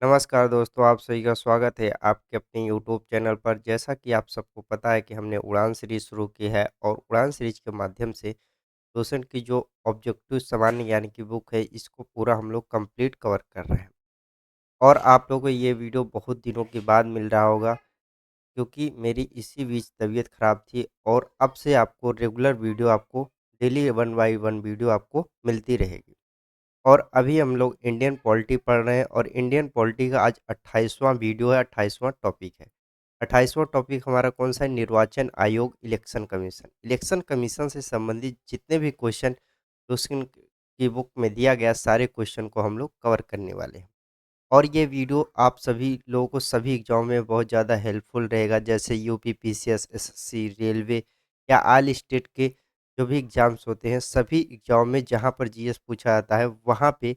नमस्कार दोस्तों, आप सभी का स्वागत है आपके अपने यूट्यूब चैनल पर। जैसा कि आप सबको पता है कि हमने उड़ान सीरीज़ शुरू की है और उड़ान सीरीज़ के माध्यम से ट्यूशन की जो ऑब्जेक्टिव सामान्य ज्ञान की बुक है, इसको पूरा हम लोग कंप्लीट कवर कर रहे हैं। और आप लोगों को ये वीडियो बहुत दिनों के बाद मिल रहा होगा, क्योंकि मेरी इसी बीच तबीयत ख़राब थी और अब से आपको रेगुलर वीडियो आपको डेली 1 बाय 1 वीडियो आपको मिलती रहेगी। और अभी हम लोग इंडियन पॉलिटी पढ़ रहे हैं और इंडियन पॉलिटी का आज 28वां वीडियो है, 28वां टॉपिक है। 28वां टॉपिक हमारा कौन-सा है? निर्वाचन आयोग, इलेक्शन कमीशन। इलेक्शन कमीशन से संबंधित जितने भी क्वेश्चन क्वेश्चन की बुक में दिया गया, सारे क्वेश्चन को हम लोग कवर करने वाले हैं। और ये वीडियो आप सभी लोगों को सभी एग्ज़ाम में बहुत ज़्यादा हेल्पफुल रहेगा, जैसे यूपी, पीसीएस, एसएससी, रेलवे या ऑल स्टेट के जो भी एग्ज़ाम्स होते हैं, सभी एग्ज़ाम में जहाँ पर जीएस पूछा जाता है, वहाँ पे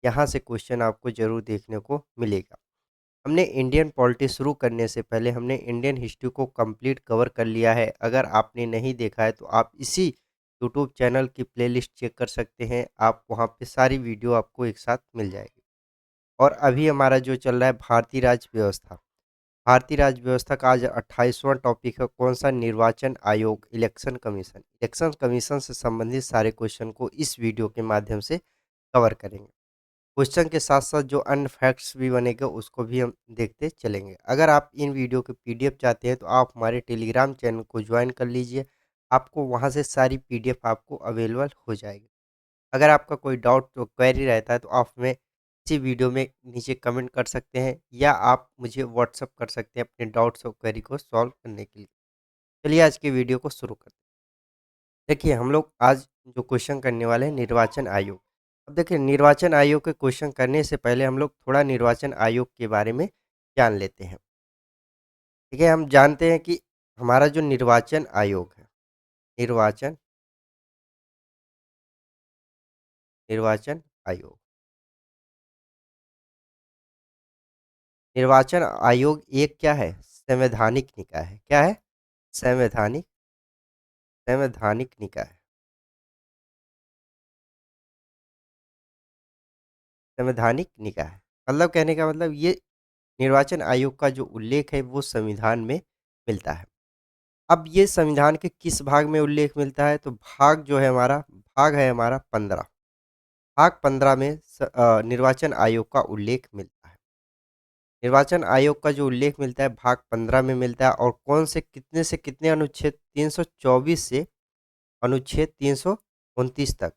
यहाँ से क्वेश्चन आपको ज़रूर देखने को मिलेगा। हमने इंडियन पॉलिटी शुरू करने से पहले हमने इंडियन हिस्ट्री को कंप्लीट कवर कर लिया है। अगर आपने नहीं देखा है, तो आप इसी यूट्यूब चैनल की प्लेलिस्ट चेक कर सकते हैं। आप वहाँ पे सारी वीडियो आपको एक साथ मिल जाएगी। और अभी हमारा जो चल रहा है भारतीय राज्य व्यवस्था। भारतीय राज्य व्यवस्था का आज 28वां टॉपिक है, कौन-सा? निर्वाचन आयोग, इलेक्शन कमीशन। इलेक्शन कमीशन से संबंधित सारे क्वेश्चन को इस वीडियो के माध्यम से कवर करेंगे। क्वेश्चन के साथ-साथ जो अन्य फैक्ट्स भी बनेगा, उसको भी हम देखते चलेंगे। अगर आप इन वीडियो के पीडीएफ चाहते हैं, तो आप हमारे टेलीग्राम चैनल को ज्वाइन कर लीजिए। आपको वहाँ से सारी पीडीएफ आपको अवेलेबल हो जाएगी। अगर आपका कोई डाउट तो क्वेरी रहता है, तो आप हमें इसी वीडियो में नीचे कमेंट कर सकते हैं या आप मुझे व्हाट्सअप कर सकते हैं अपने डाउट्स और क्वेरी को सॉल्व करने के लिए। चलिए आज की वीडियो को शुरू करते हैं। देखिए, हम लोग आज जो क्वेश्चन करने वाले हैं, निर्वाचन आयोग। अब देखिए, निर्वाचन आयोग के क्वेश्चन करने से पहले हम लोग थोड़ा निर्वाचन आयोग के बारे में जान लेते हैं। ठीक है, हम जानते हैं कि हमारा जो निर्वाचन आयोग है, निर्वाचन निर्वाचन आयोग निर्वाचन आयोग एक क्या है? संवैधानिक निकाय है। क्या है? संवैधानिक संवैधानिक निकाय। संवैधानिक निकाय मतलब, कहने का मतलब ये निर्वाचन आयोग का जो उल्लेख है, वो संविधान में मिलता है। अब ये संविधान के किस भाग में उल्लेख मिलता है? तो भाग जो है हमारा, भाग है हमारा 15। भाग 15 में निर्वाचन आयोग का उल्लेख मिलता है। निर्वाचन आयोग का जो उल्लेख मिलता है, भाग 15 में मिलता है। और कौन से कितने अनुच्छेद? 324 से अनुच्छेद 329 तक।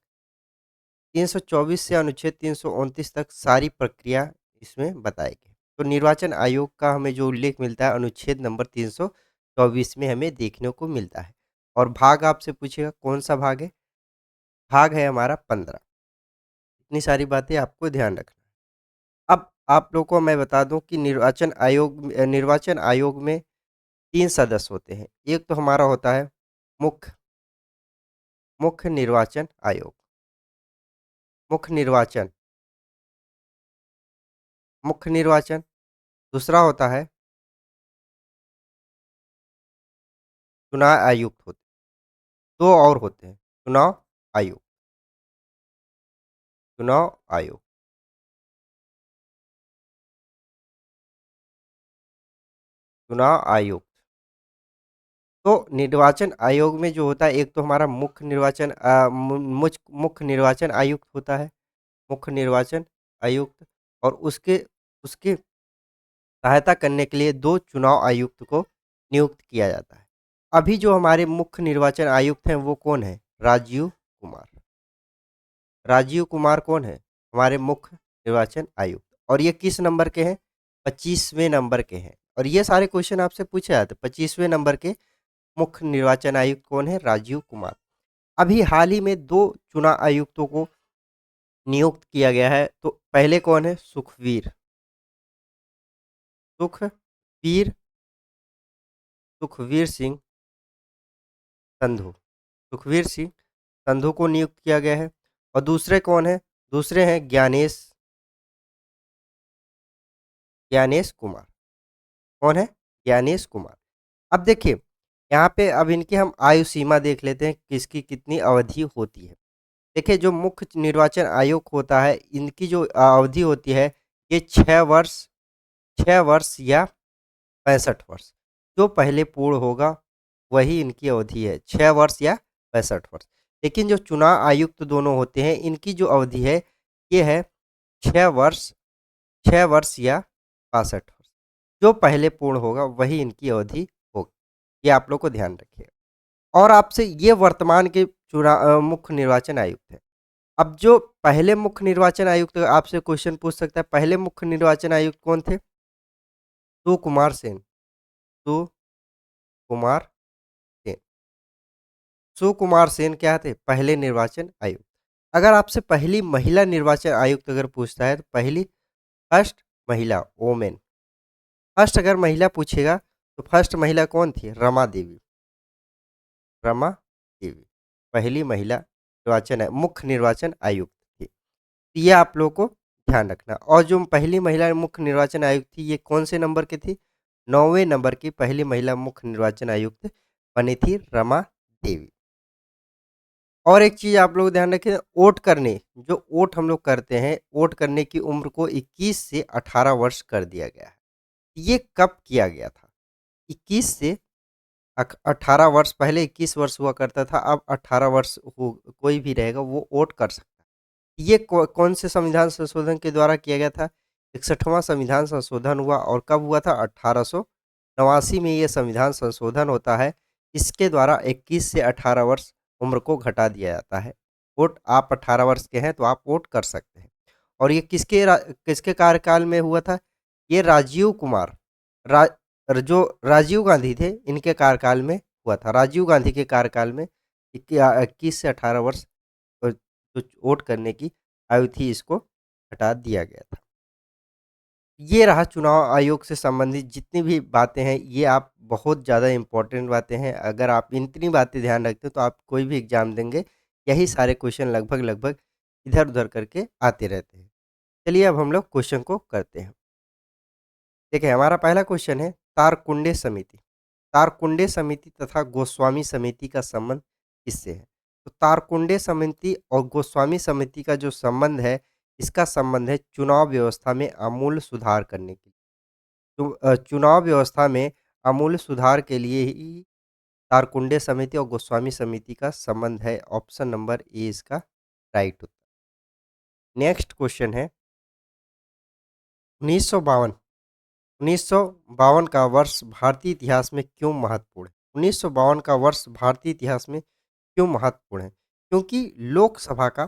324 से अनुच्छेद 329 तक सारी प्रक्रिया इसमें बताई गई। तो निर्वाचन आयोग का हमें जो उल्लेख मिलता है, अनुच्छेद नंबर 324 में हमें देखने को मिलता है। और भाग आपसे पूछेगा कौन सा भाग है? भाग है हमारा 15। इतनी सारी बातें आपको ध्यान रखना है। अब आप लोगों को मैं बता दूं कि निर्वाचन आयोग में 3 सदस्य होते हैं। एक तो हमारा होता है मुख्य मुख्य निर्वाचन आयोग। मुख्य निर्वाचन मुख्य निर्वाचन। दूसरा होता है चुनाव आयुक्त होते हैं। 2 और होते हैं, चुनाव आयोग, चुनाव आयोग, चुनाव आयुक्त। तो निर्वाचन आयोग में जो होता है, एक तो हमारा मुख्य निर्वाचन मुख्य निर्वाचन आयुक्त होता है, मुख्य निर्वाचन आयुक्त। और उसके उसकी सहायता करने के लिए 2 चुनाव आयुक्त को नियुक्त किया जाता है। अभी जो हमारे मुख्य निर्वाचन आयुक्त हैं, वो कौन है? राजीव कुमार। राजीव कुमार कौन है? हमारे मुख्य निर्वाचन आयुक्त। और ये किस नंबर के हैं? 25वें नंबर के हैं। और ये सारे क्वेश्चन आपसे पूछे जाते हैं। 25वें नंबर के मुख्य निर्वाचन आयुक्त कौन है? राजीव कुमार। अभी हाल ही में 2 चुनाव आयुक्तों को नियुक्त किया गया है। तो पहले कौन है? सुखवीर सुखवीर सिंह संधू। सुखवीर सिंह संधू को नियुक्त किया गया है। और दूसरे कौन है? दूसरे हैं ज्ञानेश कुमार। कौन है? ज्ञानेश कुमार। अब देखिए, यहाँ पे अब इनकी हम आयु सीमा देख लेते हैं, किसकी कितनी अवधि होती है। देखिए, जो मुख्य निर्वाचन आयोग होता है, इनकी जो अवधि होती है ये 6 वर्ष या 65 वर्ष, जो पहले पूर्ण होगा वही इनकी अवधि है, 6 वर्ष या 65 वर्ष। लेकिन जो चुनाव आयुक्त दोनों होते हैं, इनकी जो अवधि है, ये है 6 वर्ष 6 वर्ष या 62 वर्ष। जो पहले पूर्ण होगा वही इनकी अवधि होगी। ये आप लोग को ध्यान रखिएगा। और आपसे ये वर्तमान के मुख्य निर्वाचन आयुक्त हैं। अब जो पहले मुख्य निर्वाचन आयुक्त आपसे क्वेश्चन पूछ सकता है, पहले मुख्य निर्वाचन आयुक्त कौन थे? सुकुमार सेन, सुकुमार सेन। सुकुमार सेन क्या थे? पहले निर्वाचन आयुक्त। अगर आपसे पहली महिला निर्वाचन आयुक्त अगर पूछता है तो पहली फर्स्ट महिला वोमेन, फर्स्ट अगर महिला पूछेगा तो फर्स्ट महिला कौन थी? रमा देवी, रमा देवी पहली महिला मुख्य निर्वाचन आयुक्त थी। तो ये आप लोगों को ध्यान रखना। और जो पहली महिला मुख्य निर्वाचन आयुक्त थी, ये कौन से नंबर की थी? 9वें नंबर की पहली महिला मुख्य निर्वाचन आयुक्त बनी थी रमा देवी। और एक चीज़ आप लोग ध्यान रखें, वोट करने जो वोट हम लोग करते हैं, वोट करने की उम्र को 21 से 18 वर्ष कर दिया गया है। ये कब किया गया था? 21 से 18 वर्ष, पहले 21 वर्ष हुआ करता था, अब 18 वर्ष हो कोई भी रहेगा वो वोट कर सकता है। ये कौन से संविधान संशोधन के द्वारा किया गया था? 61वां संविधान संशोधन हुआ। और कब हुआ था? 1889 में ये संविधान संशोधन होता है। इसके द्वारा 21 से 18 वर्ष उम्र को घटा दिया जाता है। वोट आप 18 वर्ष के हैं तो आप वोट कर सकते हैं। और ये किसके कार्यकाल में हुआ था? ये राजीव कुमार रा, जो राजीव गांधी थे, इनके कार्यकाल में हुआ था। राजीव गांधी के कार्यकाल में 21 से 18 वर्ष जो वोट करने की आयु थी, इसको हटा दिया गया था। ये रहा चुनाव आयोग से संबंधित जितनी भी बातें हैं, ये आप बहुत ज़्यादा इम्पोर्टेंट बातें हैं। अगर आप इतनी बातें ध्यान रखते हो तो आप कोई भी एग्ज़ाम देंगे, यही सारे क्वेश्चन लगभग इधर-उधर करके आते रहते हैं। चलिए अब हम लोग क्वेश्चन को करते हैं। देखिए हमारा पहला क्वेश्चन है, तारकुंडे समिति। तारकुंडे समिति तथा गोस्वामी समिति का संबंध किससे है? तो तारकुंडे समिति और गोस्वामी समिति का जो संबंध है, इसका संबंध है चुनाव व्यवस्था में आमूल सुधार करने के लिए। तो चुनाव व्यवस्था में आमूल सुधार के लिए ही तारकुंडे समिति और गोस्वामी समिति का संबंध है। ऑप्शन नंबर ए इसका राइट उत्तर। नेक्स्ट क्वेश्चन है, 1952 1952 का वर्ष भारतीय इतिहास में क्यों महत्वपूर्ण है? 1952 का वर्ष भारतीय इतिहास में क्यों महत्वपूर्ण है? क्योंकि लोकसभा का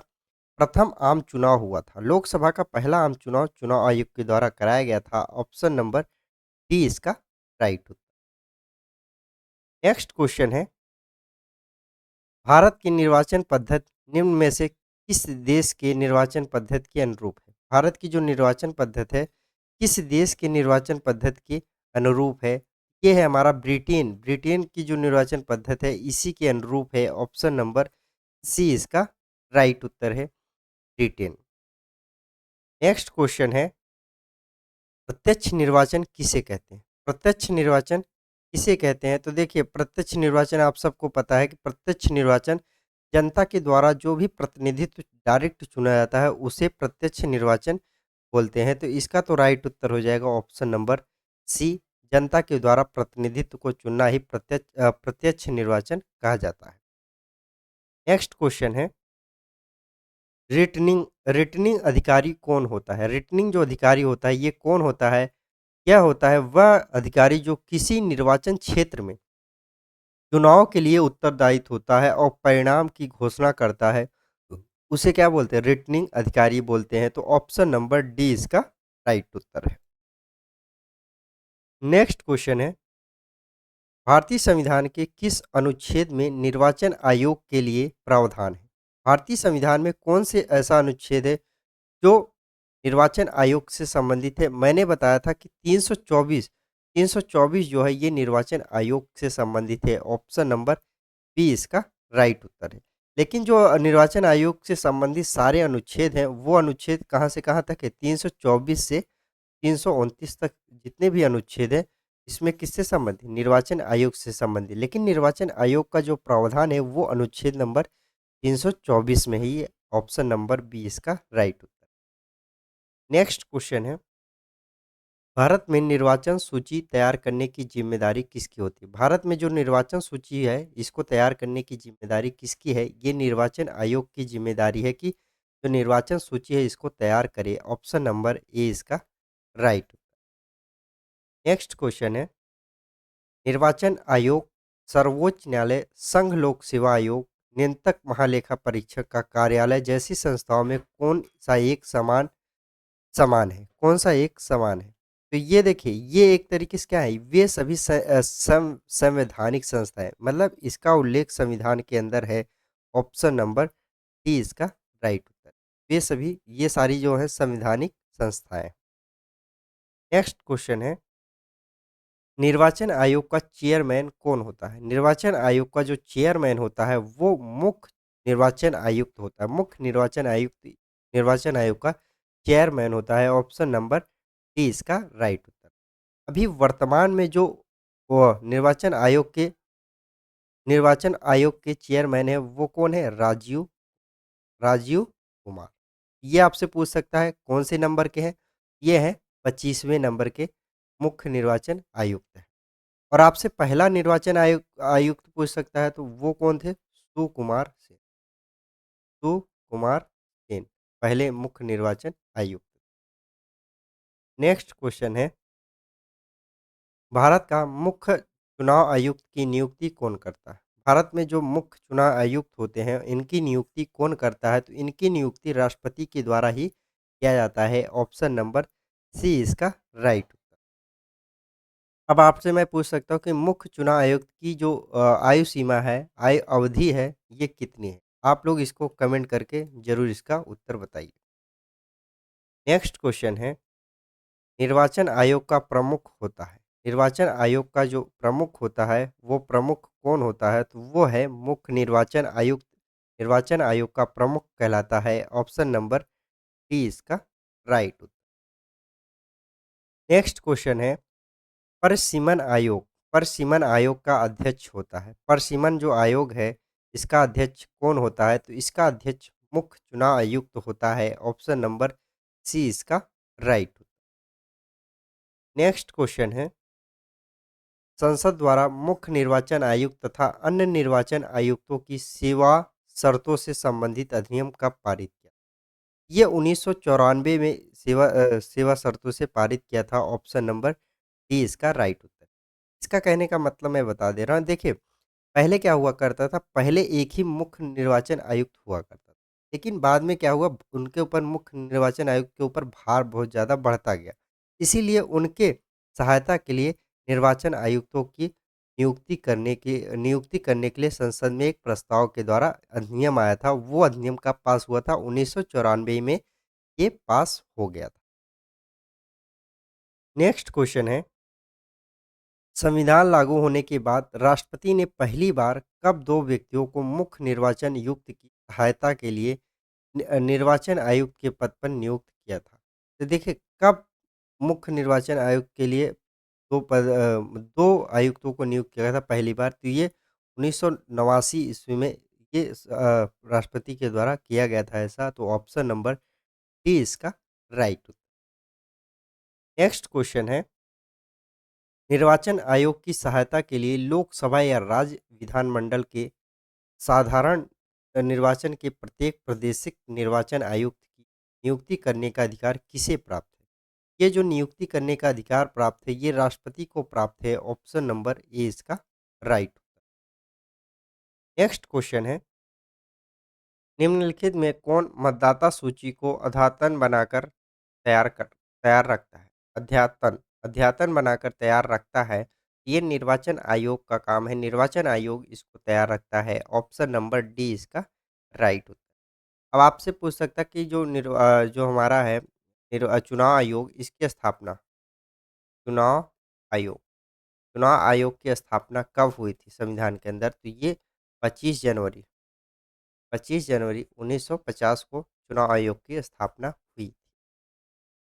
प्रथम आम चुनाव हुआ था। लोकसभा का पहला आम चुनाव चुनाव आयोग के द्वारा कराया गया था। ऑप्शन नंबर डी इसका राइट उत्तर। नेक्स्ट क्वेश्चन है, भारत की निर्वाचन पद्धति निम्न में से किस देश के निर्वाचन पद्धति के अनुरूप है? भारत की जो निर्वाचन पद्धति है, किस देश की निर्वाचन पद्धति के अनुरूप है? ये है हमारा ब्रिटेन। ब्रिटेन की जो निर्वाचन पद्धति है, इसी के अनुरूप है। ऑप्शन नंबर सी इसका राइट उत्तर है, ब्रिटेन। नेक्स्ट क्वेश्चन है, प्रत्यक्ष निर्वाचन किसे कहते हैं? प्रत्यक्ष निर्वाचन किसे कहते हैं? तो देखिए, प्रत्यक्ष निर्वाचन आप सबको पता है कि प्रत्यक्ष निर्वाचन जनता के द्वारा जो भी प्रतिनिधित्व डायरेक्ट चुना जाता है, उसे प्रत्यक्ष निर्वाचन बोलते हैं। तो इसका तो राइट उत्तर हो जाएगा ऑप्शन नंबर सी, जनता के द्वारा प्रतिनिधित्व को चुनना ही प्रत्यक्ष निर्वाचन कहा जाता है। नेक्स्ट क्वेश्चन है, रिटर्निंग रिटर्निंग अधिकारी कौन होता है? रिटर्निंग जो अधिकारी होता है, ये कौन होता है? क्या होता है? वह अधिकारी जो किसी निर्वाचन क्षेत्र में चुनाव के लिए उत्तरदायित्व होता है और परिणाम की घोषणा करता है, उसे क्या बोलते हैं? रिटर्निंग अधिकारी बोलते हैं। तो ऑप्शन नंबर डी इसका राइट उत्तर है। नेक्स्ट क्वेश्चन है, भारतीय संविधान के किस अनुच्छेद में निर्वाचन आयोग के लिए प्रावधान है? भारतीय संविधान में कौन से ऐसा अनुच्छेद है जो निर्वाचन आयोग से संबंधित है? मैंने बताया था कि 324 जो है ये निर्वाचन आयोग से संबंधित है। ऑप्शन नंबर बी इसका राइट उत्तर है। लेकिन जो निर्वाचन आयोग से संबंधित सारे अनुच्छेद हैं, वो अनुच्छेद कहाँ से कहाँ तक है? 324 से 329 तक जितने भी अनुच्छेद हैं, इसमें किससे संबंधित? निर्वाचन आयोग से संबंधित। लेकिन निर्वाचन आयोग का जो प्रावधान है, वो अनुच्छेद नंबर 324 में ही है। ऑप्शन नंबर बी इसका राइट उत्तर। नेक्स्ट क्वेश्चन है, भारत में निर्वाचन सूची तैयार करने की ज़िम्मेदारी किसकी होती है? भारत में जो निर्वाचन सूची है, इसको तैयार करने की ज़िम्मेदारी किसकी है? ये निर्वाचन आयोग की ज़िम्मेदारी है कि जो निर्वाचन सूची है, इसको तैयार करे। ऑप्शन नंबर ए इसका राइट। नेक्स्ट क्वेश्चन है, निर्वाचन आयोग, सर्वोच्च न्यायालय, संघ लोक सेवा आयोग, नियंत्रक महालेखा परीक्षक का कार्यालय जैसी संस्थाओं में कौन सा एक समान समान है, कौन-सा एक समान है? तो ये देखिए, ये एक तरीके से क्या है, वे सभी संवैधानिक संस्था है, मतलब इसका उल्लेख संविधान के अंदर है। ऑप्शन नंबर डी इसका राइट उत्तर। ये सभी, ये सारी जो है संवैधानिक संस्थाएँ। नेक्स्ट क्वेश्चन है, निर्वाचन आयोग का चेयरमैन कौन होता है? निर्वाचन आयोग का जो चेयरमैन होता है, वो मुख्य निर्वाचन आयुक्त होता है। मुख्य निर्वाचन आयोग का चेयरमैन होता है। ऑप्शन नंबर डी इसका राइट उत्तर। अभी वर्तमान में जो वो निर्वाचन आयोग के चेयरमैन हैं, वो कौन है? राजीव राजीव कुमार। ये आपसे पूछ सकता है कौन से नंबर के हैं? ये हैं 25वें नंबर के मुख्य निर्वाचन आयुक्त हैं। और आपसे पहला निर्वाचन आयुक्त पूछ सकता है, तो वो कौन थे? सुकुमार सेन, पहले मुख्य निर्वाचन आयुक्त। नेक्स्ट क्वेश्चन है, भारत का मुख्य चुनाव आयुक्त की नियुक्ति कौन करता है? भारत में जो मुख्य चुनाव आयुक्त होते हैं, इनकी नियुक्ति कौन करता है? तो इनकी नियुक्ति राष्ट्रपति के द्वारा ही किया जाता है। ऑप्शन नंबर सी इसका राइट। अब आपसे मैं पूछ सकता हूँ कि मुख्य चुनाव आयुक्त की जो आयु सीमा है, आयु अवधि है, ये कितनी है? आप लोग इसको कमेंट करके ज़रूर इसका उत्तर बताइए। नेक्स्ट क्वेश्चन है, निर्वाचन आयोग का प्रमुख होता है। निर्वाचन आयोग का जो प्रमुख होता है, वो प्रमुख कौन होता है? तो वो है मुख्य निर्वाचन आयुक्त। निर्वाचन आयोग का प्रमुख कहलाता है। ऑप्शन नंबर डी इसका राइट। नेक्स्ट क्वेश्चन है, परिसीमन आयोग, परिसीमन आयोग का अध्यक्ष होता है। परिसीमन जो आयोग है, इसका अध्यक्ष कौन होता है? तो इसका अध्यक्ष मुख्य चुनाव आयुक्त होता है। ऑप्शन नंबर सी इसका राइट। नेक्स्ट क्वेश्चन है, संसद द्वारा मुख्य निर्वाचन आयुक्त तथा अन्य निर्वाचन आयुक्तों की सेवा शर्तों से संबंधित अधिनियम कब पारित किया? ये 1994 में सेवा शर्तों से पारित किया था। ऑप्शन नंबर डी इसका राइट उत्तर। इसका कहने का मतलब मैं बता दे रहा हूँ। देखिए, पहले क्या हुआ करता था, पहले एक ही मुख्य निर्वाचन आयुक्त हुआ करता था। लेकिन बाद में क्या हुआ, उनके ऊपर मुख्य निर्वाचन आयुक्त के ऊपर भार बहुत ज़्यादा बढ़ता गया। इसीलिए उनके सहायता के लिए निर्वाचन आयुक्तों की नियुक्ति करने के लिए संसद में एक प्रस्ताव के द्वारा अधिनियम आया था। वो अधिनियम कब पास हुआ था? 1994 में ये पास हो गया था। नेक्स्ट क्वेश्चन है, संविधान लागू होने के बाद राष्ट्रपति ने पहली बार कब 2 व्यक्तियों को मुख्य निर्वाचन आयुक्त की सहायता के लिए निर्वाचन आयुक्त के पद पर नियुक्त किया था? तो देखिए, कब मुख्य निर्वाचन आयुक्त के लिए 2 आयुक्तों को नियुक्त किया गया था पहली बार? तो ये 1989 ईस्वी में ये राष्ट्रपति के द्वारा किया गया था ऐसा। तो ऑप्शन नंबर डी इसका राइट। नेक्स्ट क्वेश्चन है, निर्वाचन आयोग की सहायता के लिए लोकसभा या राज्य विधानमंडल के साधारण निर्वाचन के प्रत्येक प्रादेशिक निर्वाचन आयुक्त की नियुक्ति करने का अधिकार किसे प्राप्त है? ये जो नियुक्ति करने का अधिकार प्राप्त है, ये राष्ट्रपति को प्राप्त है। ऑप्शन नंबर ए इसका राइट। नेक्स्ट क्वेश्चन है, निम्नलिखित में कौन मतदाता सूची को तैयार रखता है? अध्यातन अध्यातन बनाकर तैयार रखता है। ये निर्वाचन आयोग का काम है। निर्वाचन आयोग इसको तैयार रखता है। ऑप्शन नंबर डी इसका राइट उत्तर। अब आपसे पूछ सकता है कि जो हमारा है चुनाव आयोग, इसकी स्थापना, चुनाव आयोग चुनाव आयोग की स्थापना कब हुई थी संविधान के अंदर? तो ये 25 जनवरी 25 जनवरी 1950 को चुनाव आयोग की स्थापना हुई।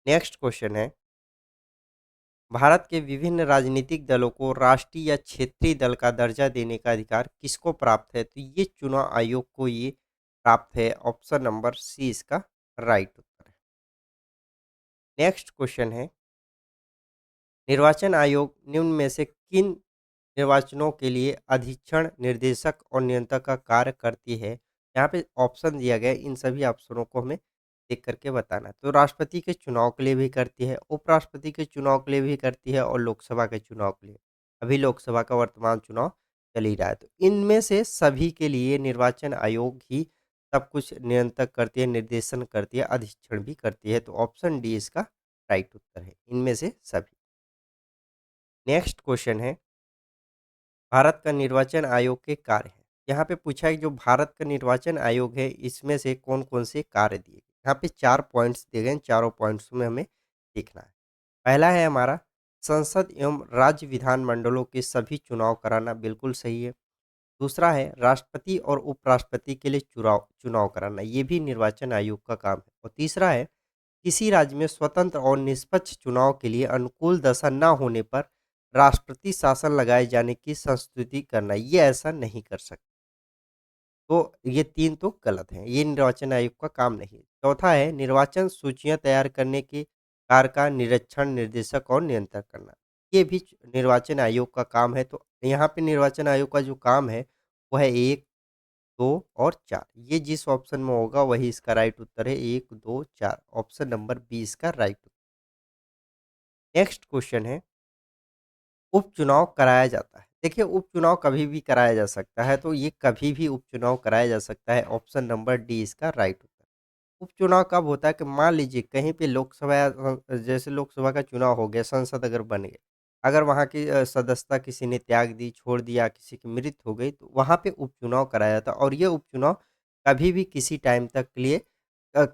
नेक्स्ट क्वेश्चन है, भारत के विभिन्न राजनीतिक दलों को राष्ट्रीय या क्षेत्रीय दल का दर्जा देने का अधिकार किसको प्राप्त है? तो ये चुनाव आयोग को ये प्राप्त है। ऑप्शन नंबर सी इसका राइट उत्तर है। नेक्स्ट क्वेश्चन है, निर्वाचन आयोग निम्न में से किन निर्वाचनों के लिए अधीक्षण, निर्देशक और नियंत्रक का कार्य करती है? यहाँ पे ऑप्शन दिया गया है, इन सभी ऑप्शनों को हमें देख करके बताना है। तो राष्ट्रपति के चुनाव के लिए भी करती है, उपराष्ट्रपति के चुनाव के लिए भी करती है और लोकसभा के चुनाव के लिए। अभी लोकसभा का वर्तमान चुनाव चल ही रहा है। तो इनमें से सभी के लिए निर्वाचन आयोग ही सब कुछ नियंत्रण करती है, निर्देशन करती है, अधीक्षण भी करती है। तो ऑप्शन डी इसका राइट उत्तर है, इनमें से सभी। नेक्स्ट क्वेश्चन है, भारत का निर्वाचन आयोग के कार्य हैं। यहाँ पे पूछा है कि जो भारत का निर्वाचन आयोग है, इसमें से कौन-कौन से कार्य दिए गए। यहाँ पे 4 पॉइंट्स दिए गए हैं, चारों पॉइंट्स में हमें देखना है। पहला है हमारा संसद एवं राज्य विधानमंडलों के सभी चुनाव कराना, बिल्कुल सही है। दूसरा है राष्ट्रपति और उपराष्ट्रपति के लिए चुनाव चुनाव कराना, ये भी निर्वाचन आयोग का काम है। और तीसरा है किसी राज्य में स्वतंत्र और निष्पक्ष चुनाव के लिए अनुकूल दशा न होने पर राष्ट्रपति शासन लगाए जाने की संस्तुति करना, ये ऐसा नहीं कर सकते। तो ये 3 तो गलत हैं, ये निर्वाचन आयोग का काम नहीं है। चौथा है निर्वाचन सूचियाँ तैयार करने के कार्य का निरीक्षण, निर्देशक और नियंत्रण करना, ये भी निर्वाचन आयोग का काम है। तो यहाँ पे निर्वाचन आयोग का जो काम है, वो है 1, 2 और 4, ये जिस ऑप्शन में होगा वही इसका राइट उत्तर है। 1, 2, 4, ऑप्शन नंबर बी इसका राइट उत्तर। नेक्स्ट क्वेश्चन है, उपचुनाव कराया जाता है। देखिए उपचुनाव कभी भी कराया जा सकता है, तो ये कभी भी उपचुनाव कराया जा सकता है, ऑप्शन नंबर डी इसका राइट उत्तर। उपचुनाव कब होता है कि मान लीजिए कहीं पे लोकसभा या जैसे लोकसभा का चुनाव हो गया, संसद अगर बन गए, अगर वहाँ की सदस्यता किसी ने त्याग दी, छोड़ दिया, किसी की मृत्यु हो गई, तो वहाँ पे उपचुनाव कराया जाता है और ये उपचुनाव कभी भी किसी टाइम तक के लिए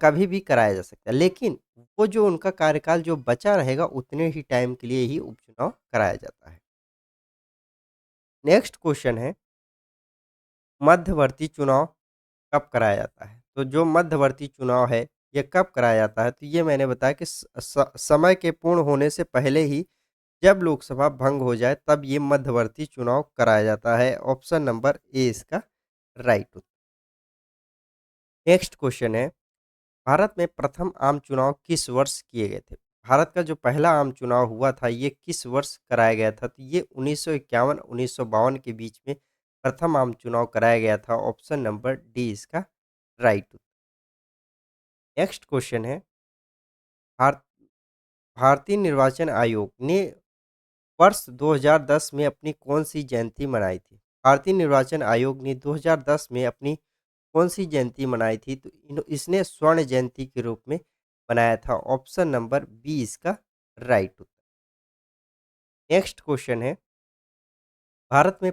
कभी भी कराया जा सकता है। लेकिन वो जो उनका कार्यकाल जो बचा रहेगा, उतने ही टाइम के लिए ही उपचुनाव कराया जाता है। नेक्स्ट क्वेश्चन है, मध्यवर्ती चुनाव कब कराया जाता है? तो जो मध्यवर्ती चुनाव है, ये कब कराया जाता है? तो ये मैंने बताया कि समय के पूर्ण होने से पहले ही जब लोकसभा भंग हो जाए, तब ये मध्यवर्ती चुनाव कराया जाता है। ऑप्शन नंबर ए इसका राइट उत्तर। नेक्स्ट क्वेश्चन है, भारत में प्रथम आम चुनाव किस वर्ष किए गए थे? भारत का जो पहला आम चुनाव हुआ था, ये किस वर्ष कराया गया था? तो ये 1951-1952 के बीच में प्रथम आम चुनाव कराया गया था। ऑप्शन नंबर डी इसका राइट उत्तर। नेक्स्ट क्वेश्चन है, भार भारतीय निर्वाचन आयोग ने वर्ष 2010 में अपनी कौन-सी जयंती मनाई थी? भारतीय निर्वाचन आयोग ने 2010 में अपनी कौन-सी जयंती मनाई थी? तो इसने स्वर्ण जयंती के रूप में मनाया था। ऑप्शन नंबर बी इसका राइट उत्तर। नेक्स्ट क्वेश्चन है, भारत में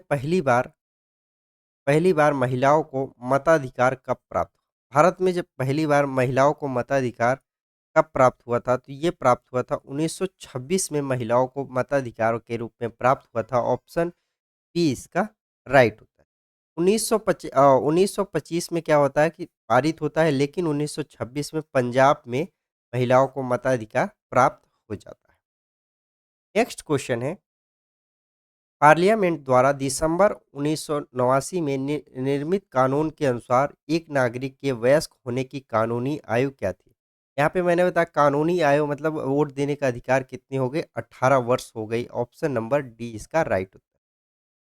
पहली बार महिलाओं को मताधिकार कब प्राप्त हुआ? भारत में जब पहली बार महिलाओं को मताधिकार कब प्राप्त हुआ था? तो ये प्राप्त हुआ था 1926 में, महिलाओं को मताधिकार के रूप में प्राप्त हुआ था। ऑप्शन बी इसका राइट उत्तर। 1925 में क्या होता है कि पारित होता है, लेकिन 1926 में पंजाब में महिलाओं को मताधिकार प्राप्त हो जाता है। नेक्स्ट क्वेश्चन है, पार्लियामेंट द्वारा दिसंबर 1989 में निर्मित कानून के अनुसार एक नागरिक के वयस्क होने की कानूनी आयु क्या थी? यहाँ पे मैंने बताया कानूनी आयु मतलब वोट देने का अधिकार कितनी हो गई? 18 वर्ष हो गई। ऑप्शन नंबर डी इसका राइट उत्तर।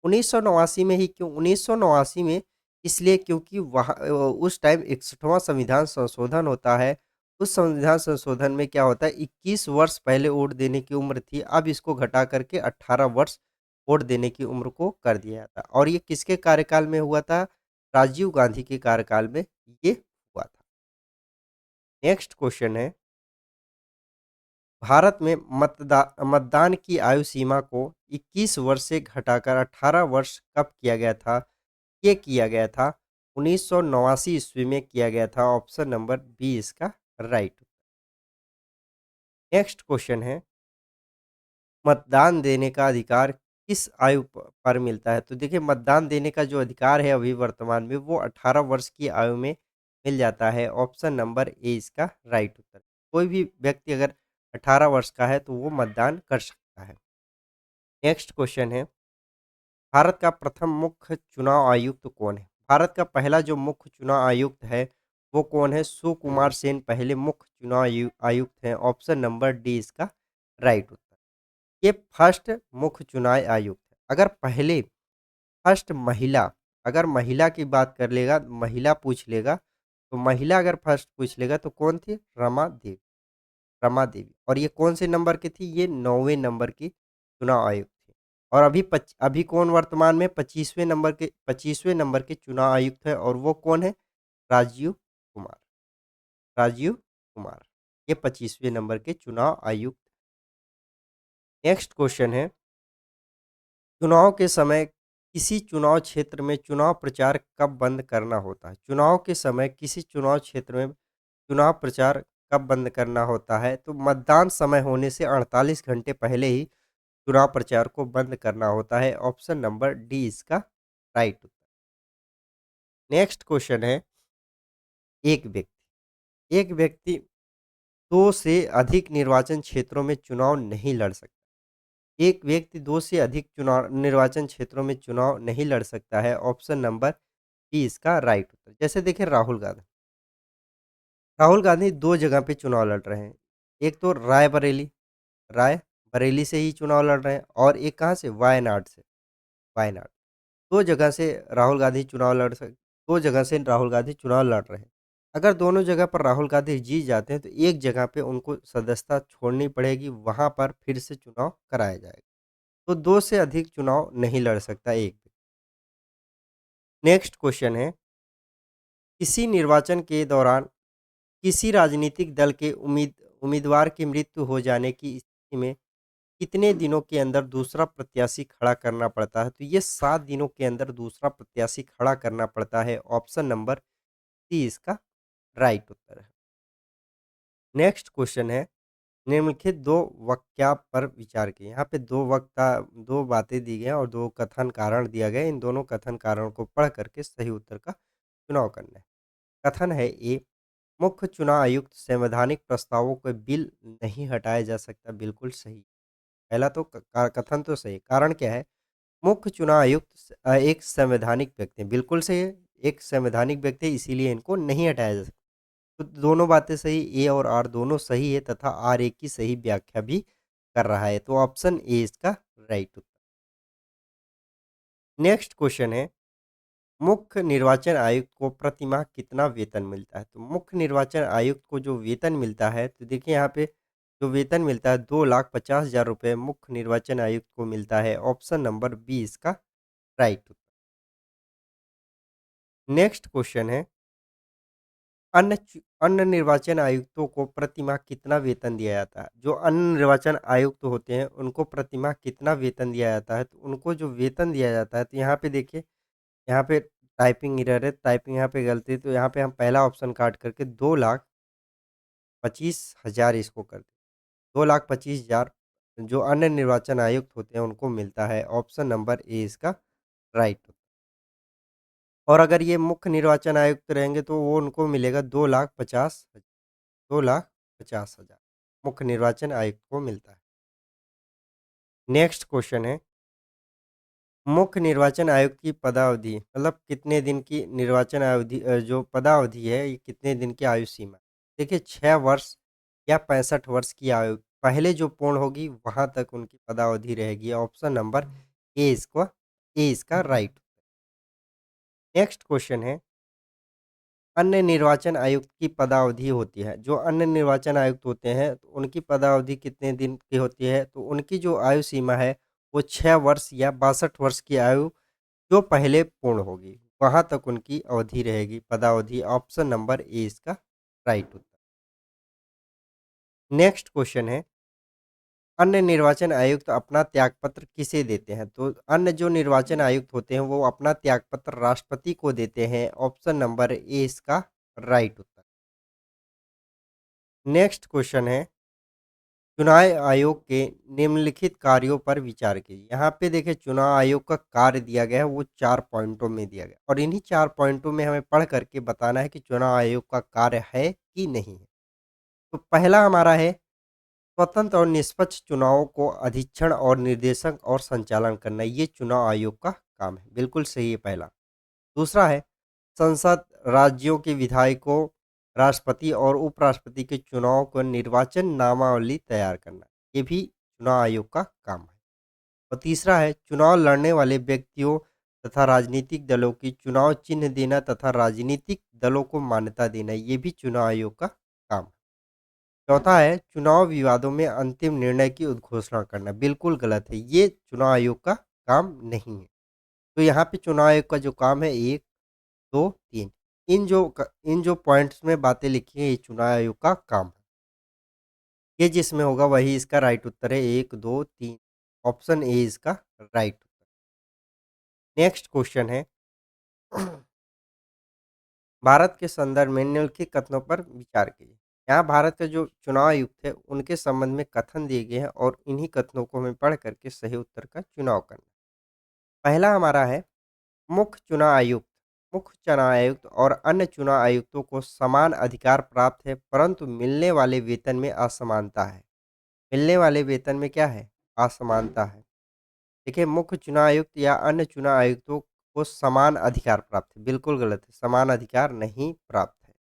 1989 में ही क्यों? 1989 में इसलिए क्योंकि वहाँ उस टाइम 61वां संविधान संशोधन होता है। उस संविधान संशोधन में क्या होता है, 21 वर्ष पहले वोट देने की उम्र थी, अब इसको घटा करके 18 वर्ष वोट देने की उम्र को कर दिया था। और ये किसके कार्यकाल में हुआ था? राजीव गांधी के कार्यकाल में ये हुआ था। नेक्स्ट क्वेश्चन है, भारत में मतदान की आयु सीमा को 21 वर्ष से घटाकर 18 वर्ष कब किया गया था? ये किया गया था 1989 ईस्वी में किया गया था। ऑप्शन नंबर बी इसका राइट। नेक्स्ट क्वेश्चन है, मतदान देने का अधिकार किस आयु पर मिलता है? तो देखिए मतदान देने का जो अधिकार है अभी वर्तमान में, वो 18 वर्ष की आयु में मिल जाता है। ऑप्शन नंबर ए इसका राइट उत्तर। कोई भी व्यक्ति अगर 18 वर्ष का है तो वो मतदान कर सकता है। नेक्स्ट क्वेश्चन है, भारत का प्रथम मुख्य चुनाव आयुक्त कौन है? भारत का पहला जो मुख्य चुनाव आयुक्त है, वो कौन है? सुकुमार सेन पहले मुख्य चुनाव आयुक्त हैं। ऑप्शन नंबर डी इसका राइट उत्तर। ये फर्स्ट मुख्य चुनाव आयुक्त है। अगर पहले फर्स्ट महिला, अगर महिला की बात कर लेगा, महिला पूछ लेगा, तो महिला अगर फर्स्ट पूछ लेगा तो कौन थी? रमा देवी। रमा देवी। और ये कौन से नंबर की थी? ये 9वें नंबर की चुनाव आयुक्त थी। और अभी कौन वर्तमान में 25वें नंबर के चुनाव आयुक्त है और वो कौन है? राजीव कुमार। राजीव कुमार। ये 25वें नंबर के चुनाव आयुक्त। नेक्स्ट क्वेश्चन है, चुनाव के समय किसी चुनाव क्षेत्र में चुनाव प्रचार कब बंद करना होता है? चुनाव के समय किसी चुनाव क्षेत्र में चुनाव प्रचार कब बंद करना होता है? तो मतदान समय होने से 48 घंटे पहले ही चुनाव प्रचार को बंद करना होता है। ऑप्शन नंबर डी इसका राइट उत्तर। नेक्स्ट क्वेश्चन है, एक व्यक्ति 2 से अधिक निर्वाचन क्षेत्रों में चुनाव नहीं लड़ सकता। एक व्यक्ति 2 से अधिक चुनाव निर्वाचन क्षेत्रों में चुनाव नहीं लड़ सकता है। ऑप्शन नंबर बी इसका राइट उत्तर। जैसे देखिए राहुल गांधी 2 जगह पे चुनाव लड़ रहे हैं। एक तो रायबरेली से ही चुनाव लड़ रहे हैं और एक कहाँ से? वायनाड। 2 जगह से राहुल गांधी चुनाव लड़ सक 2 जगह से राहुल गांधी चुनाव लड़ रहे हैं। अगर दोनों जगह पर राहुल गांधी जीत जाते हैं तो एक जगह पे उनको सदस्यता छोड़नी पड़ेगी, वहाँ पर फिर से चुनाव कराया जाएगा। तो 2 से अधिक चुनाव नहीं लड़ सकता एक भी। नेक्स्ट क्वेश्चन है, किसी निर्वाचन के दौरान किसी राजनीतिक दल के उम्मीदवार की मृत्यु हो जाने की स्थिति में कितने दिनों के अंदर दूसरा प्रत्याशी खड़ा करना पड़ता है? तो ये 7 दिनों के अंदर दूसरा प्रत्याशी खड़ा करना पड़ता है। ऑप्शन नंबर सी इसका राइट उत्तर है। नेक्स्ट क्वेश्चन है, निम्नलिखित 2 वाक्या पर विचार कीजिए। यहाँ पे 2 बातें दी गई हैं और 2 कथन कारण दिया गया है। इन दोनों कथन कारणों को पढ़ करके सही उत्तर का चुनाव करना है। कथन है ए, मुख्य चुनाव आयुक्त संवैधानिक प्रस्तावों को बिल नहीं हटाया जा सकता। बिल्कुल सही। पहला तो कथन तो सही। कारण क्या है? मुख्य चुनाव आयुक्त एक संवैधानिक व्यक्ति है। बिल्कुल सही है। एक संवैधानिक व्यक्ति है, इसीलिए इनको नहीं हटाया जा सकता। तो दोनों बातें सही, ए और आर दोनों सही है तथा आर एक की सही व्याख्या भी कर रहा है। तो ऑप्शन ए इसका राइट उत्तर। नेक्स्ट क्वेश्चन है, मुख्य निर्वाचन आयुक्त को प्रतिमाह कितना वेतन मिलता है? तो मुख्य निर्वाचन आयुक्त को जो वेतन मिलता है, तो देखिए यहाँ पे जो वेतन मिलता है 2,50,000 रुपये मुख्य निर्वाचन आयुक्त को मिलता है। ऑप्शन नंबर बी इसका राइट उत्तर। नेक्स्ट क्वेश्चन है, अन्य निर्वाचन आयुक्तों को प्रतिमाह कितना वेतन दिया जाता है? जो अन्य निर्वाचन आयुक्त होते हैं उनको प्रतिमाह कितना वेतन दिया जाता है? तो उनको जो वेतन दिया जाता है, तो यहाँ पे देखिए, यहाँ पे टाइपिंग एरर है, टाइपिंग यहाँ पे गलती है, तो यहाँ पे हम पहला ऑप्शन काट करके 2,25,000 इसको कर दें। 2,25,000 जो अन्य निर्वाचन आयुक्त होते हैं उनको मिलता है। ऑप्शन नंबर ए इसका राइट। और अगर ये मुख्य निर्वाचन आयुक्त रहेंगे तो वो उनको मिलेगा 2,50,000 मुख्य निर्वाचन आयुक्त को मिलता है। नेक्स्ट क्वेश्चन है, मुख्य निर्वाचन आयुक्त की पदावधि मतलब कितने दिन की निर्वाचन अवधि जो पदावधि है ये कितने दिन की आयु सीमा है? देखिए 6 वर्ष या 65 वर्ष की आयु पहले जो पूर्ण होगी वहाँ तक उनकी पदावधि रहेगी। ऑप्शन नंबर ए इसका राइट। नेक्स्ट क्वेश्चन है, अन्य निर्वाचन आयुक्त की पदावधि होती है। जो अन्य निर्वाचन आयुक्त होते हैं, तो उनकी पदावधि कितने दिन की होती है? तो उनकी जो आयु सीमा है, वो 6 वर्ष या 62 वर्ष की आयु जो पहले पूर्ण होगी, वहाँ तक उनकी अवधि रहेगी, पदावधि। ऑप्शन नंबर ए इसका राइट उत्तर। नेक्स्ट क्वेश्चन है, अन्य निर्वाचन आयुक्त अपना त्यागपत्र किसे देते हैं? तो अन्य जो निर्वाचन आयुक्त होते हैं, वो अपना त्यागपत्र राष्ट्रपति को देते हैं। ऑप्शन नंबर ए इसका राइट उत्तर। नेक्स्ट क्वेश्चन है, चुनाव आयोग के निम्नलिखित कार्यों पर विचार कीजिए। यहाँ पे देखिए चुनाव आयोग का कार्य दिया गया है, वो 4 पॉइंटों में दिया गया और इन्हीं 4 पॉइंटों में हमें पढ़ करके बताना है कि चुनाव आयोग का कार्य है कि नहीं है। तो पहला हमारा है, स्वतंत्र और निष्पक्ष चुनावों को अधीक्षण और निर्देशन और संचालन करना, ये चुनाव आयोग का काम है। बिल्कुल सही है पहला। दूसरा है, संसद, राज्यों के विधायकों, राष्ट्रपति और उपराष्ट्रपति के चुनाव को निर्वाचन नामावली तैयार करना, ये भी चुनाव आयोग का काम है। और तीसरा है चुनाव लड़ने वाले व्यक्तियों तथा राजनीतिक दलों की चुनाव चिन्ह देना तथा राजनीतिक दलों को मान्यता देना, ये भी चुनाव आयोग का काम है। चौथा है चुनाव विवादों में अंतिम निर्णय की उद्घोषणा करना, बिल्कुल गलत है, ये चुनाव आयोग का काम नहीं है। तो यहाँ पे चुनाव आयोग का जो काम है 1, 2, 3, इन जो पॉइंट्स में बातें लिखी हैं ये चुनाव आयोग का काम है। ये जिसमें होगा वही इसका राइट उत्तर है, 1, 2, 3, ऑप्शन ए इसका राइट उत्तर। नेक्स्ट क्वेश्चन है भारत के संदर्भ में निम्नलिखित कथनों पर विचार कीजिए। यहाँ भारत के जो चुनाव आयुक्त है उनके संबंध में कथन दिए गए हैं और इन्हीं कथनों को हमें पढ़ करके सही उत्तर का चुनाव करना। पहला हमारा है मुख्य चुनाव आयुक्त, मुख्य चुनाव आयुक्त और अन्य चुनाव आयुक्तों को समान अधिकार प्राप्त है परंतु मिलने वाले वेतन में असमानता है। मिलने वाले वेतन में क्या है? असमानता है। देखिए मुख्य चुनाव आयुक्त या अन्य चुनाव आयुक्तों को समान अधिकार प्राप्त है, बिल्कुल गलत है, समान अधिकार नहीं प्राप्त है।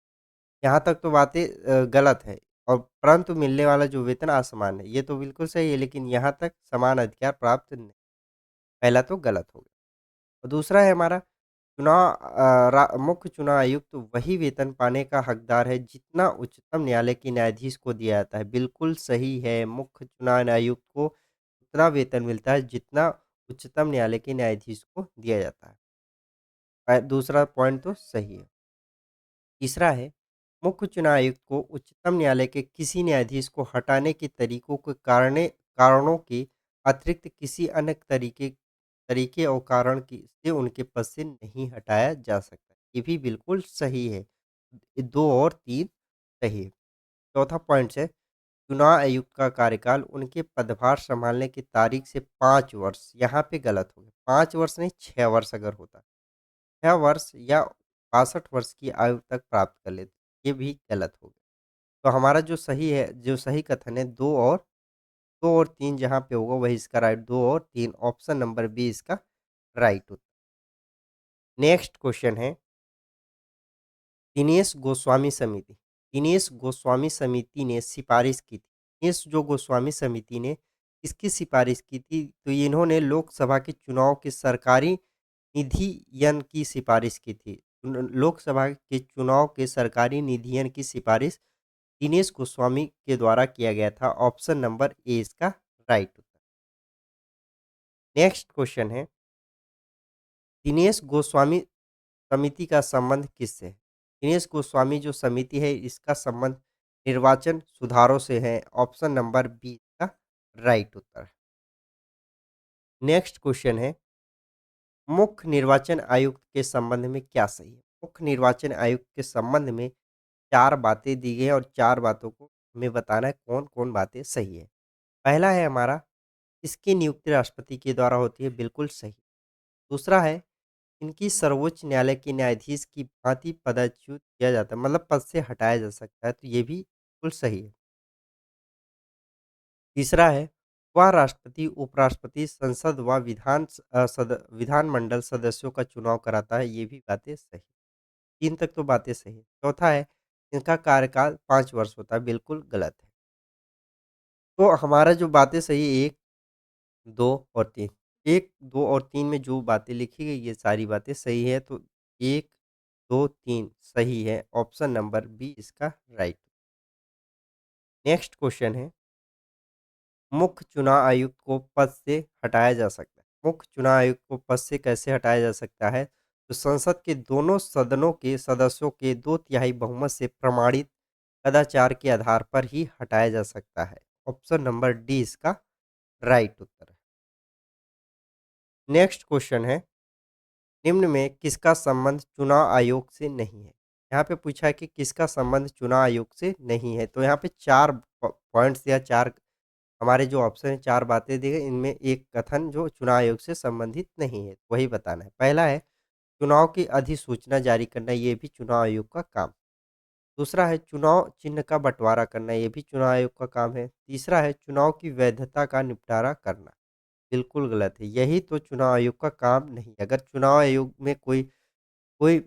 यहाँ तक तो बातें गलत है और परंतु मिलने वाला जो वेतन असमान है, ये तो बिल्कुल सही है लेकिन यहाँ तक समान अधिकार प्राप्त नहीं, पहला तो गलत हो गया। और दूसरा है हमारा मुख्य चुनाव आयुक्त वही वेतन पाने का हकदार है जितना उच्चतम न्यायालय के न्यायाधीश को दिया जाता है, बिल्कुल सही है, मुख्य चुनाव आयुक्त को उतना वेतन मिलता है जितना उच्चतम न्यायालय के न्यायाधीश को दिया जाता है। दूसरा पॉइंट तो सही है। तीसरा है मुख्य चुनाव आयुक्त को उच्चतम न्यायालय के किसी न्यायाधीश को हटाने के तरीकों के कारणों के अतिरिक्त किसी अन्य तरीके तरीके और कारण की से उनके पद से नहीं हटाया जा सकता। ये भी बिल्कुल सही है। 2 और 3 सही है। चौथा पॉइंट है चुनाव आयुक्त का कार्यकाल उनके पदभार संभालने की तारीख से 5 वर्ष, यहाँ पे गलत हो गया। 5 वर्ष नहीं 6 वर्ष अगर होता। 6 वर्ष या 62 वर्ष की आयु तक प्राप्त कर लेते, ये भी गलत हो गया। तो हमारा जो सही है, जो सही कथन है 2 और 3 जहाँ पे होगा वही इसका राइट, 2 और 3 ऑप्शन नंबर बी इसका राइट उत्तर। नेक्स्ट क्वेश्चन है दिनेश गोस्वामी समिति। दिनेश गोस्वामी समिति ने सिफारिश की थी। दिनेश जो गोस्वामी समिति ने इसकी सिफारिश की थी, तो इन्होंने लोकसभा के चुनाव के सरकारी निधियन की सिफारिश की थी। लोकसभा के चुनाव के सरकारी निधियन की सिफारिश दिनेश गोस्वामी के द्वारा किया गया था। ऑप्शन नंबर ए इसका राइट उत्तर। नेक्स्ट क्वेश्चन है दिनेश गोस्वामी समिति का संबंध किससे है? दिनेश गोस्वामी जो समिति है इसका संबंध निर्वाचन सुधारों से है। ऑप्शन नंबर बी का राइट उत्तर है। नेक्स्ट क्वेश्चन है मुख्य निर्वाचन आयुक्त के संबंध में क्या सही है? मुख्य निर्वाचन आयुक्त के संबंध में 4 बातें दी गई हैं और 4 बातों को हमें बताना है कौन-कौन बातें सही है। पहला है हमारा इसकी नियुक्ति राष्ट्रपति के द्वारा होती है, बिल्कुल सही। दूसरा है इनकी सर्वोच्च न्यायालय के न्यायाधीश की भांति पदच्युत किया जाता है, मतलब पद से हटाया जा सकता है, तो ये भी बिल्कुल सही है। तीसरा है वह राष्ट्रपति, उपराष्ट्रपति, संसद व विधानमंडल सदस्यों का चुनाव कराता है, ये भी बातें सही। 3 तक तो बातें सही है। चौथा है इनका कार्यकाल 5 वर्ष होता है, बिल्कुल गलत है। तो हमारा जो बातें सही है 1, 2 और 3। 1, 2 और 3 में जो बातें लिखी गई ये सारी बातें सही है, तो 1, 2, 3 सही है। ऑप्शन नंबर बी इसका राइट। नेक्स्ट क्वेश्चन है मुख्य चुनाव आयुक्त को पद से हटाया जा सकता है। मुख्य चुनाव आयुक्त को पद से कैसे हटाया जा सकता है? तो संसद के दोनों सदनों के सदस्यों के 2/3 बहुमत से प्रमाणित कदाचार के आधार पर ही हटाया जा सकता है। ऑप्शन नंबर डी इसका राइट उत्तर है। नेक्स्ट क्वेश्चन है निम्न में किसका संबंध चुनाव आयोग से नहीं है? यहाँ पे पूछा है कि किसका संबंध चुनाव आयोग से नहीं है, तो यहाँ पे 4 पॉइंट्स या 4 हमारे जो ऑप्शन है 4 बातें दी गई, इनमें एक कथन जो चुनाव आयोग से संबंधित नहीं है, वही बताना है। पहला है चुनाव की अधिसूचना जारी करना, ये भी चुनाव आयोग का काम। दूसरा है चुनाव चिन्ह का बंटवारा करना, ये भी चुनाव आयोग का काम है। तीसरा है चुनाव की वैधता का निपटारा करना, बिल्कुल गलत है, यही तो चुनाव आयोग का काम नहीं है। अगर चुनाव आयोग में कोई कोई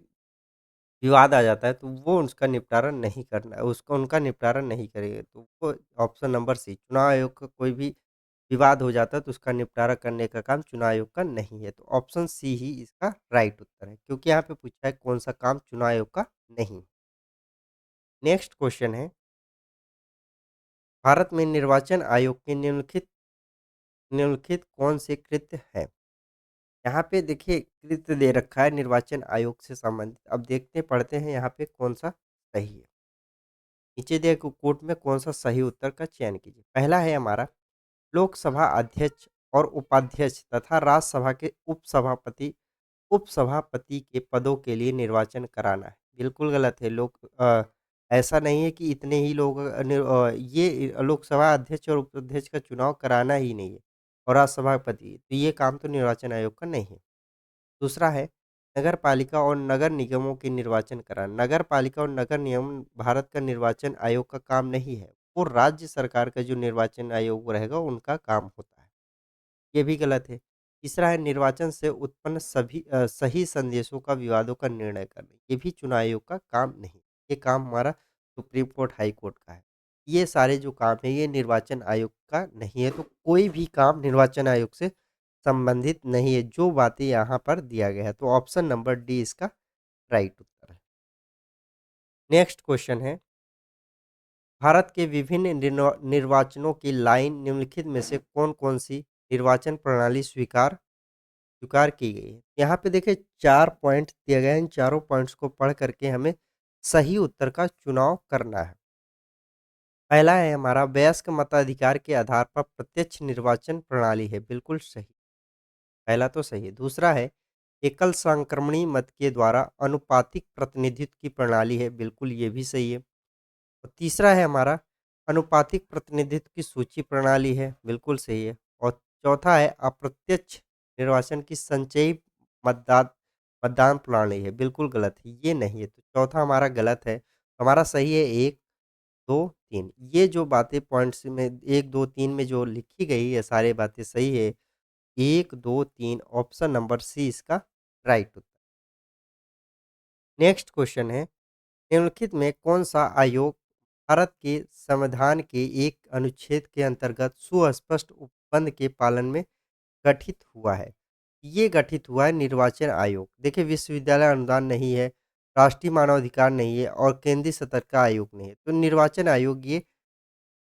विवाद आ जाता है तो वो उसका निपटारा नहीं करना है, उसका उनका निपटारा नहीं करेंगे, तो वो ऑप्शन नंबर सी चुनाव आयोग का कोई भी विवाद हो जाता है तो उसका निपटारा करने का काम चुनाव आयोग का नहीं है। तो ऑप्शन सी ही इसका राइट उत्तर है, क्योंकि यहाँ पे पूछा है कौन-सा काम चुनाव आयोग का नहीं। नेक्स्ट क्वेश्चन है, भारत में निर्वाचन आयोग के निम्नलिखित कौन से कृत्य हैं? यहाँ पे देखिए कृत्य दे रखा है निर्वाचन आयोग से संबंधित। अब देखते पढ़ते हैं यहाँ पे कौन-सा सही है। नीचे दिए गए कोट में कौन-सा सही उत्तर का चयन कीजिए। पहला है हमारा लोकसभा अध्यक्ष और उपाध्यक्ष तथा राज्यसभा के उपसभापति के पदों के लिए निर्वाचन कराना है। बिल्कुल गलत है। ऐसा नहीं है कि इतने ही लोग ये लोकसभा अध्यक्ष और उपाध्यक्ष का चुनाव कराना ही नहीं है और राज्यसभापति, तो ये काम तो निर्वाचन आयोग का नहीं है। दूसरा है नगर पालिका और नगर निगमों के निर्वाचन कराना। नगर पालिका और नगर निगम भारत का निर्वाचन आयोग का काम नहीं है। वो राज्य सरकार का जो निर्वाचन आयोग रहेगा उनका काम होता है। ये भी गलत है। तीसरा है निर्वाचन से उत्पन्न सही संदेशों का विवादों का निर्णय करना। ये भी चुनाव आयोग का काम नहीं। ये काम हमारा सुप्रीम कोर्ट, हाई कोर्ट का है। ये सारे जो काम है ये निर्वाचन आयोग का नहीं है। तो कोई भी काम निर्वाचन आयोग से संबंधित नहीं है, जो बातें यहाँ पर दिया गया है। तो ऑप्शन नंबर डी इसका राइट उत्तर है। नेक्स्ट क्वेश्चन है, भारत के विभिन्न निर्वाचनों की लाइन निम्नलिखित में से कौन-कौन सी निर्वाचन प्रणाली स्वीकार की गई है? यहाँ पे देखिए 4 पॉइंट दिए गए हैं। इन चारों पॉइंट्स को पढ़ करके हमें सही उत्तर का चुनाव करना है। पहला है हमारा वयस्क मताधिकार के आधार पर प्रत्यक्ष निर्वाचन प्रणाली है, बिल्कुल सही। पहला तो सही है। दूसरा है एकल संक्रमणी मत के द्वारा अनुपातिक प्रतिनिधित्व की प्रणाली है, बिल्कुल ये भी सही है। और तीसरा है हमारा अनुपातिक प्रतिनिधित्व की सूची प्रणाली है, बिल्कुल सही है। और चौथा है अप्रत्यक्ष निर्वाचन की संचयी मतदान मतदान प्रणाली है, बिल्कुल गलत है, ये नहीं है। तो चौथा हमारा गलत है, हमारा सही है 1, 2, 3। ये जो बातें पॉइंट्स में 1, 2, 3 में जो लिखी गई है सारी बातें सही है। 1, 2, 3 ऑप्शन नंबर सी इसका राइट उत्तर। नेक्स्ट क्वेश्चन है, निम्नलिखित में कौन-सा आयोग भारत के संविधान के एक अनुच्छेद के अंतर्गत सुस्पष्ट उपबंध के पालन में गठित हुआ है? ये गठित हुआ है निर्वाचन आयोग। देखिए विश्वविद्यालय अनुदान नहीं है, राष्ट्रीय मानवाधिकार नहीं है और केंद्रीय सतर्कता आयोग नहीं है। तो निर्वाचन आयोग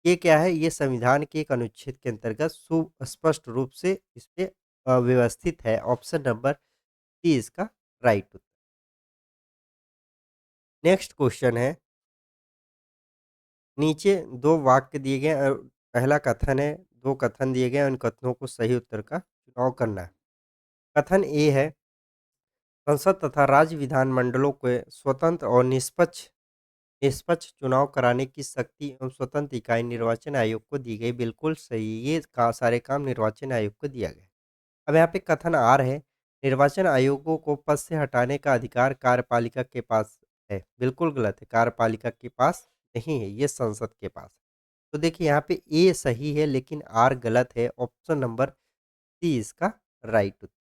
ये क्या है? ये संविधान के एक अनुच्छेद के अंतर्गत सुस्पष्ट रूप से इसपे व्यवस्थित है। ऑप्शन नंबर सी इसका राइट उत्तर। नेक्स्ट क्वेश्चन है, नीचे 2 वाक्य दिए गए हैं। पहला कथन है, 2 कथन दिए गए हैं, उन कथनों को सही उत्तर का चुनाव करना है। कथन ए है, संसद तथा राज्य विधानमंडलों को स्वतंत्र और निष्पक्ष चुनाव कराने की शक्ति एवं स्वतंत्र इकाई निर्वाचन आयोग को दी गई, बिल्कुल सही। ये सारे काम निर्वाचन आयोग को दिया गया। अब यहाँ पे कथन आर है, निर्वाचन आयोगों को पद से हटाने का अधिकार कार्यपालिका के पास है, बिल्कुल गलत है। कार्यपालिका के पास नहीं है, ये संसद के पास है। तो देखिए यहाँ पे ए सही है लेकिन आर गलत है। ऑप्शन नंबर सी इसका राइट उत्तर।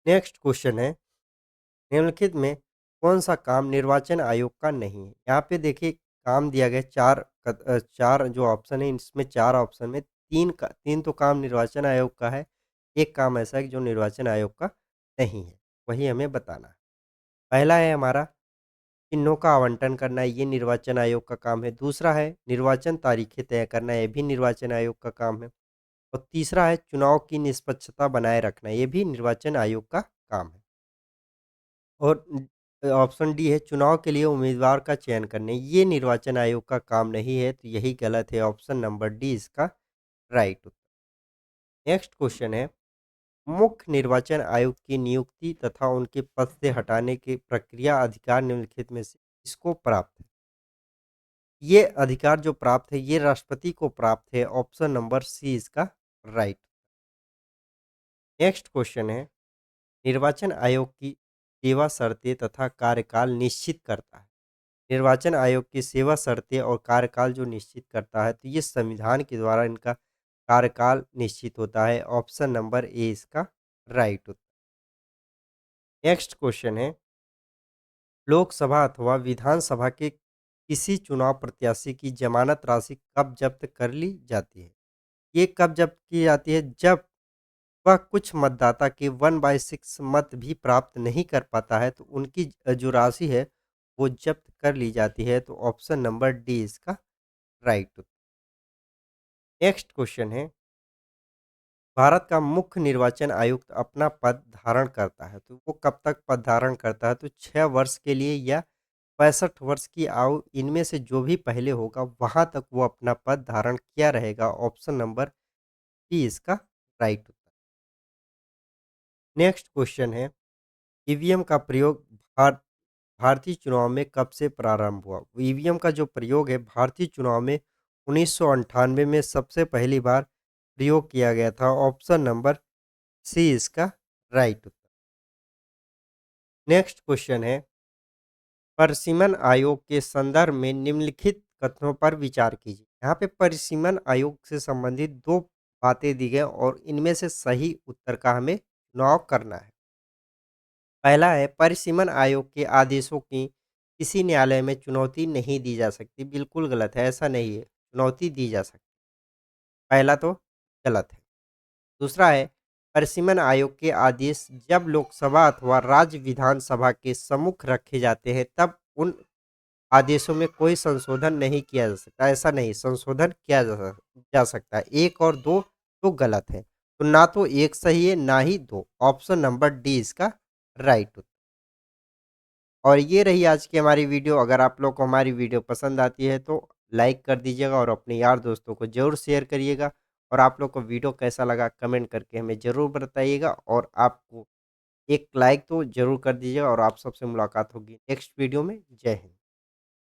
नेक्स्ट क्वेश्चन है, निम्नलिखित में कौन-सा काम निर्वाचन आयोग का नहीं है? यहाँ पे देखिए काम दिया गया है 4 जो ऑप्शन है इसमें 4 ऑप्शन में 3 तो काम निर्वाचन आयोग का है, 1 काम ऐसा है जो निर्वाचन आयोग का नहीं है, वही हमें बताना है। पहला है हमारा चिन्हों का आवंटन करना, ये निर्वाचन आयोग का काम है। दूसरा है निर्वाचन तारीखें तय करना, ये भी निर्वाचन आयोग का काम है। और तीसरा है चुनाव की निष्पक्षता बनाए रखना, ये भी निर्वाचन आयोग का काम है। और ऑप्शन डी है चुनाव के लिए उम्मीदवार का चयन करने, ये निर्वाचन आयोग का काम नहीं है, तो यही गलत है। ऑप्शन नंबर डी इसका राइट उत्तर। नेक्स्ट क्वेश्चन है, मुख्य निर्वाचन आयुक्त की नियुक्ति तथा उनके पद से हटाने की प्रक्रिया अधिकार निम्नलिखित में से किसको प्राप्त है? ये अधिकार जो प्राप्त है ये राष्ट्रपति को प्राप्त है। ऑप्शन नंबर सी इसका राइट। नेक्स्ट क्वेश्चन है, निर्वाचन आयोग की सेवा शर्तें तथा कार्यकाल निश्चित करता है। निर्वाचन आयोग की सेवा शर्तें और कार्यकाल जो निश्चित करता है, तो ये संविधान के द्वारा इनका कार्यकाल निश्चित होता है। ऑप्शन नंबर ए इसका राइट उत्तर। नेक्स्ट क्वेश्चन है, लोकसभा अथवा विधानसभा के किसी चुनाव प्रत्याशी की जमानत राशि कब जब्त कर ली जाती है? ये कब जब्त की जाती है? जब वह कुछ मतदाता के 1/6 मत भी प्राप्त नहीं कर पाता है, तो उनकी जो राशि है, वो जब्त कर ली जाती है। तो ऑप्शन नंबर डी इसका राइट उत्तर। नेक्स्ट क्वेश्चन है, भारत का मुख्य निर्वाचन आयुक्त अपना पद धारण करता है, तो वो कब तक पद धारण करता है? तो 6 वर्ष के लिए या 65 वर्ष की आयु, इनमें से जो भी पहले होगा, वहाँ तक वो अपना पद धारण किया रहेगा। ऑप्शन नंबर बी इसका राइट उत्तर। नेक्स्ट क्वेश्चन है, ईवीएम का प्रयोग भार भारतीय चुनाव में कब से प्रारंभ हुआ? ईवीएम का जो प्रयोग है भारतीय चुनाव में 1998 में सबसे पहली बार प्रयोग किया गया था। ऑप्शन नंबर सी इसका राइट उत्तर। नेक्स्ट क्वेश्चन है, परिसीमन आयोग के संदर्भ में निम्नलिखित कथनों पर विचार कीजिए। यहाँ पे परिसीमन आयोग से संबंधित दो बातें दी गई और इनमें से सही उत्तर का हमें चुनाव करना है। पहला है, परिसीमन आयोग के आदेशों की किसी न्यायालय में चुनौती नहीं दी जा सकती। बिल्कुल गलत है, ऐसा नहीं है, चुनौती दी जा सकती। पहला तो गलत है। दूसरा है, परिसीमन आयोग के आदेश जब लोकसभा अथवा राज्य विधानसभा के सम्मुख रखे जाते हैं, तब उन आदेशों में कोई संशोधन नहीं किया जा सकता। ऐसा नहीं, संशोधन किया जा सकता है। 1 और 2 तो गलत है। तो ना तो 1 सही है, ना ही 2। ऑप्शन नंबर डी इसका राइट उत्तर। और ये रही आज की हमारी वीडियो। अगर आप लोग को हमारी वीडियो पसंद आती है तो लाइक कर दीजिएगा और अपने यार दोस्तों को ज़रूर शेयर करिएगा। और आप लोग को वीडियो कैसा लगा कमेंट करके हमें ज़रूर बताइएगा। और आपको एक लाइक तो ज़रूर कर दीजिएगा और आप सबसे मुलाकात होगी नेक्स्ट वीडियो में। जय हिंद।